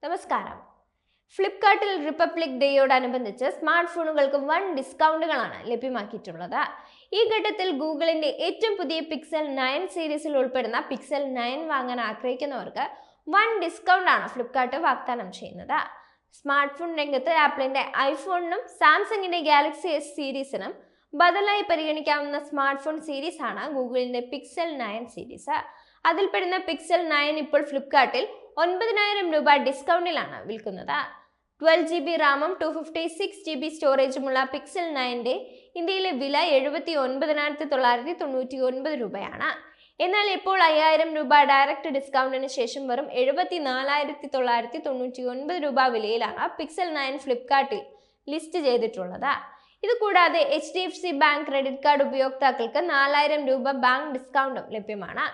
നമസ്കാരം. ഫ്ലിപ്കാർട്ടിൽ republic ഡേയോടനുബന്ധിച്ച് smart ഫോണുകൾക്ക് വൻ ഡിസ്കൗണ്ടുകളാണ് ലഭ്യമാക്കിയിട്ടുള്ളത്. ഈ ഘട്ടത്തിൽ ഗൂഗിളിന്റെ ഏറ്റവും പുതിയ പിക്സൽ 9 സീരീസിൽ ഉൾപ്പെടുന്ന പിക്സൽ 9 വാങ്ങാൻ ആഗ്രഹിക്കുന്നവർക്ക് വൻ ഡിസ്കൗണ്ട് ആണ് ഫ്ലിപ്കാർട്ട് വാഗ്ദാനം ചെയ്യുന്നത്. സ്മാർട്ട് ഫോൺ രംഗത്ത് ആപ്പിളിന്റെ ഐഫോണിനും സാംസങ്ങിന്റെ ഗാലക്സി എസ് സീരീസിനും ബദലായി പരിഗണിക്കാവുന്ന സ്മാർട്ട് ഫോൺ സീരീസ് ആണ് ഗൂഗിളിന്റെ പിക്സൽ 9 സീരീസ്. അതിൽപ്പെടുന്ന പിക്സൽ 9 ഇപ്പോൾ ഫ്ലിപ്കാർട്ടിൽ 9,000 രൂപ ഡിസ്കൗണ്ടിലാണ് വിൽക്കുന്നത്. 12GB റാമും 256GB സ്റ്റോറേജുമുള്ള പിക്സൽ 9ന്റെ ഇന്ത്യയിലെ വില 79,999 രൂപയാണ്. എന്നാൽ ഇപ്പോൾ 5,000 രൂപ ഡയറക്റ്റ് ഡിസ്കൗണ്ടിന് ശേഷം വെറും 74,999 രൂപ വിലയിലാണ് പിക്സൽ 9 ഫ്ലിപ്കാർട്ടിൽ ലിസ്റ്റ് ചെയ്തിട്ടുള്ളത്. ഇതുകൂടാതെ HDFC ബാങ്ക് ക്രെഡിറ്റ് കാർഡ് ഉപയോക്താക്കൾക്ക് 4,000 രൂപ ബാങ്ക് ഡിസ്കൗണ്ടും ലഭ്യമാണ്.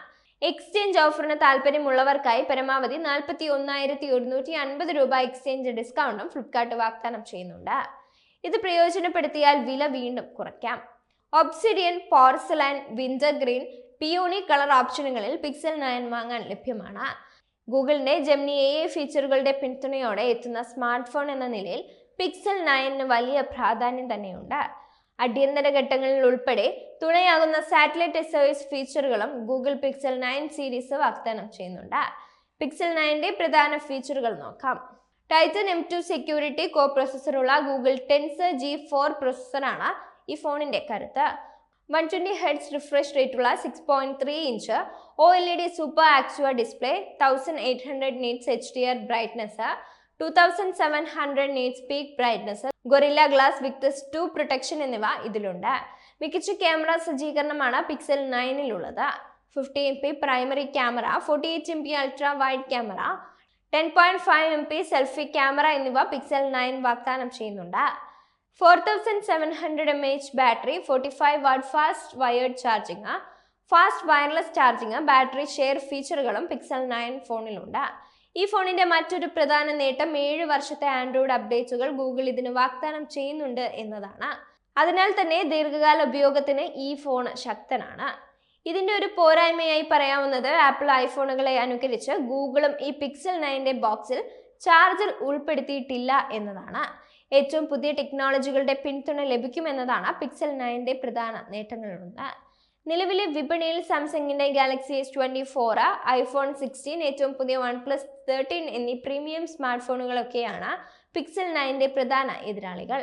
എക്സ്ചേഞ്ച് ഓഫറിന് താല്പര്യമുള്ളവർക്കായി പരമാവധി 41,150 രൂപ എക്സ്ചേഞ്ച് ഡിസ്കൗണ്ടും ഫ്ലിപ്കാർട്ട് വാഗ്ദാനം ചെയ്യുന്നുണ്ട്. ഇത് പ്രയോജനപ്പെടുത്തിയാൽ വില വീണ്ടും കുറയ്ക്കാം. Obsidian, porcelain, winter green, peony colour ഓപ്ഷനുകളിൽ പിക്സൽ 9 വാങ്ങാൻ ലഭ്യമാണ്. ഗൂഗിളിന്റെ ജെമിനി AI ഫീച്ചറുകളുടെ പിന്തുണയോടെ എത്തുന്ന സ്മാർട്ട് ഫോൺ എന്ന നിലയിൽ പിക്സൽ 9ന് വലിയ പ്രാധാന്യം തന്നെയുണ്ട്. അടിയന്തര ഘട്ടങ്ങളിൽ ഉൾപ്പെടെ തുണയാകുന്ന സാറ്റലൈറ്റ് SOS ഫീച്ചറുകളും ഗൂഗിൾ പിക്സൽ 9 സീരീസ് വാഗ്ദാനം ചെയ്യുന്നുണ്ട്. പിക്സൽ 9ന്റെ പ്രധാന ഫീച്ചറുകൾ നോക്കാം. ടൈറ്റൻ M2 സെക്യൂരിറ്റി കോ പ്രോസസ്സറുള്ള ഗൂഗിൾ ടെൻസർ G4 പ്രോസസ്സറാണ് ഈ ഫോണിന്റെ കരുത്ത്. 120Hz റിഫ്രഷ് റേറ്റുള്ള 6.3 inch OLED super actua display, 1800 nits HDR brightness, 2700 nits peak brightness, Gorilla glass Victus 2 protection എന്നിവ ഇതിലുണ്ട്. മികച്ച ക്യാമറ സജ്ജീകരണമാണ് പിക്സൽ 9ലുള്ളത്. 50MP primary camera, 48MP ultra wide camera, 10.5MP selfie camera എന്നിവ പിക്സൽ 9 വാഗ്ദാനം ചെയ്യുന്നുണ്ട്. 4700 mAh battery, 45 watt fast wired charging, fast wireless charging, battery share ഫീച്ചറുകളും pixel 9 ഫോണിലുണ്ട്. ഈ ഫോണിന്റെ മറ്റൊരു പ്രധാന നേട്ടം 7 വർഷത്തെ ആൻഡ്രോയിഡ് അപ്ഡേറ്റുകൾ ഗൂഗിൾ ഇതിന് വാഗ്ദാനം ചെയ്യുന്നുണ്ട് എന്നതാണ്. അതിനാൽ തന്നെ ദീർഘകാല ഉപയോഗത്തിന് ഈ ഫോൺ ശക്തനാണ്. ഇതിന്റെ ഒരു പോരായ്മയായി പറയാവുന്നത് ആപ്പിൾ ഐഫോണുകളെ അനുകരിച്ച് ഗൂഗിളും ഈ പിക്സൽ 9ന്റെ ബോക്സിൽ ചാർജർ ഉൾപ്പെടുത്തിയിട്ടില്ല എന്നതാണ്. ഏറ്റവും പുതിയ ടെക്നോളജികളുടെ പിന്തുണ ലഭിക്കുമെന്നതാണ് പിക്സൽ 9ന്റെ പ്രധാന നേട്ടങ്ങളിലൊന്ന്. നിലവിലെ വിപണിയിൽ സാംസങ്ങിന്റെ ഗാലക്സി S24, ഐഫോൺ 16, ഏറ്റവും പുതിയ OnePlus 13 എന്നീ പ്രീമിയം സ്മാർട്ട് ഫോണുകളൊക്കെയാണ് പിക്സൽ 9ന്റെ പ്രധാന എതിരാളികൾ.